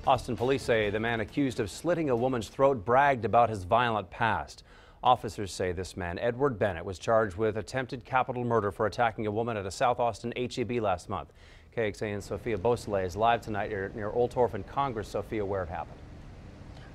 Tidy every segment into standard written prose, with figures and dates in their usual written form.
Austin police say the man accused of slitting a woman's throat bragged about his violent past. Officers say this man, Edward Bennett, was charged with attempted capital murder for attacking a woman at a South Austin HEB last month. KXAN's Sophia Beausoleil is live tonight near Old Torf and Congress. Sophia, where it happened.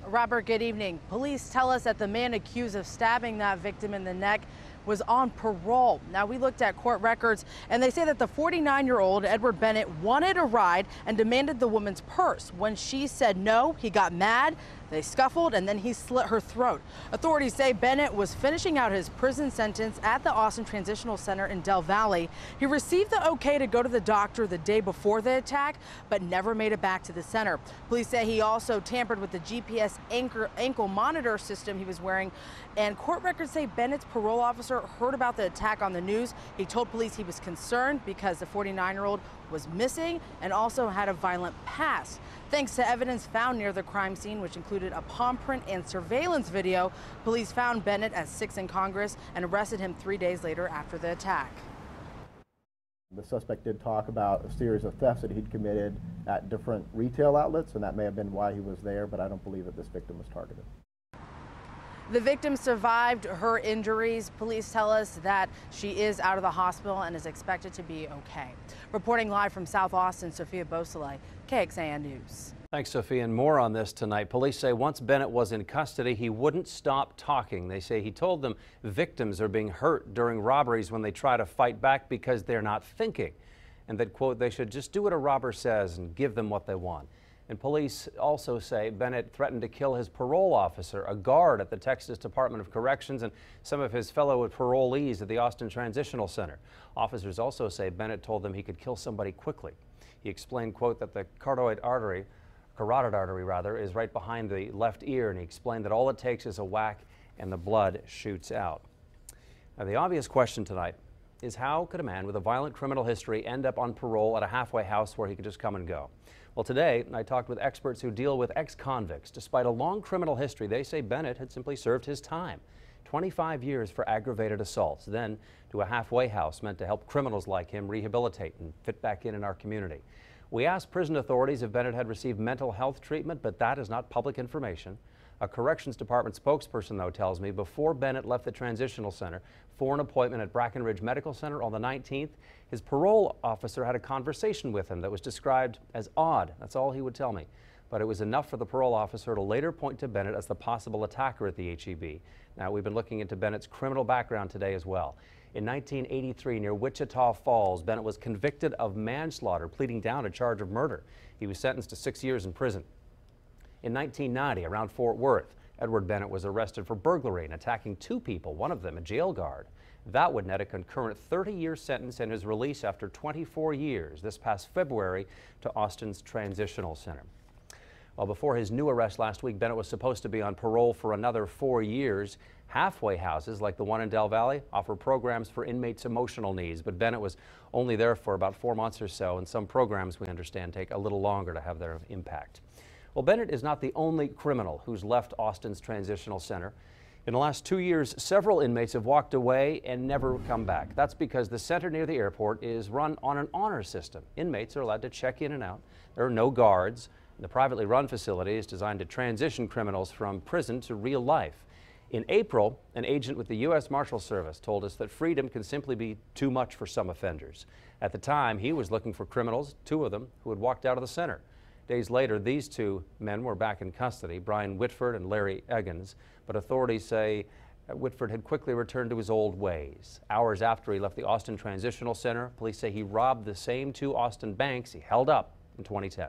Robert, good evening. Police tell us that the man accused of stabbing that victim in the neck was on parole. Now, we looked at court records and they say that the 49-year-old Edward Bennett wanted a ride and demanded the woman's purse. When she said no, he got mad. They scuffled and then he slit her throat. Authorities say Bennett was finishing out his prison sentence at the Austin Transitional Center in Del Valle. He received the okay to go to the doctor the day before the attack, but never made it back to the center. Police say he also tampered with the GPS ankle monitor system he was wearing. And court records say Bennett's parole officer heard about the attack on the news. He told police he was concerned because the 49-year-old was missing and also had a violent past. Thanks to evidence found near the crime scene, which included a palm print and surveillance video, police found Bennett at 6 in Congress and arrested him 3 days later after the attack. The suspect did talk about a series of thefts that he'd committed at different retail outlets, and that may have been why he was there, but I don't believe that this victim was targeted. The victim survived her injuries. Police tell us that she is out of the hospital and is expected to be okay. Reporting live from South Austin, Sophia Beausoleil, KXAN News. Thanks, Sophia. And more on this tonight. Police say once Bennett was in custody, he wouldn't stop talking. They say he told them victims are being hurt during robberies when they try to fight back because they're not thinking. And that, quote, they should just do what a robber says and give them what they want. And police also say Bennett threatened to kill his parole officer, a guard at the Texas Department of Corrections, and some of his fellow parolees at the Austin Transitional Center. Officers also say Bennett told them he could kill somebody quickly. He explained, quote, that the carotid artery is right behind the left ear, and he explained that all it takes is a whack and the blood shoots out. Now, the obvious question tonight is how could a man with a violent criminal history end up on parole at a halfway house where he could just come and go? Well, today I talked with experts who deal with ex-convicts. Despite a long criminal history, they say Bennett had simply served his time. 25 years for aggravated assaults, then to a halfway house meant to help criminals like him rehabilitate and fit back in our community. We asked prison authorities if Bennett had received mental health treatment, but that is not public information. A corrections department spokesperson, though, tells me before Bennett left the transitional center for an appointment at Brackenridge Medical Center on the 19th, his parole officer had a conversation with him that was described as odd. That's all he would tell me. But it was enough for the parole officer to later point to Bennett as the possible attacker at the HEB. Now, we've been looking into Bennett's criminal background today as well. In 1983, near Wichita Falls, Bennett was convicted of manslaughter, pleading down a charge of murder. He was sentenced to 6 years in prison. In 1990, around Fort Worth, Edward Bennett was arrested for burglary and attacking 2 people, one of them a jail guard. That would net a concurrent 30-year sentence and his release after 24 years this past February to Austin's Transitional Center. Well, before his new arrest last week, Bennett was supposed to be on parole for another 4 years. Halfway houses like the one in Del Valle offer programs for inmates' emotional needs, but Bennett was only there for about 4 months or so, and some programs, we understand, take a little longer to have their impact. Well, Bennett is not the only criminal who's left Austin's Transitional Center. In the last 2 years, several inmates have walked away and never come back. That's because the center near the airport is run on an honor system. Inmates are allowed to check in and out. There are no guards. The privately run facility is designed to transition criminals from prison to real life. In April, an agent with the U.S. Marshal Service told us that freedom can simply be too much for some offenders. At the time, he was looking for criminals, 2 of them, who had walked out of the center. Days later, these 2 men were back in custody, Brian Whitford and Larry Eggins, but authorities say Whitford had quickly returned to his old ways. Hours after he left the Austin Transitional Center, police say he robbed the same 2 Austin banks he held up in 2010.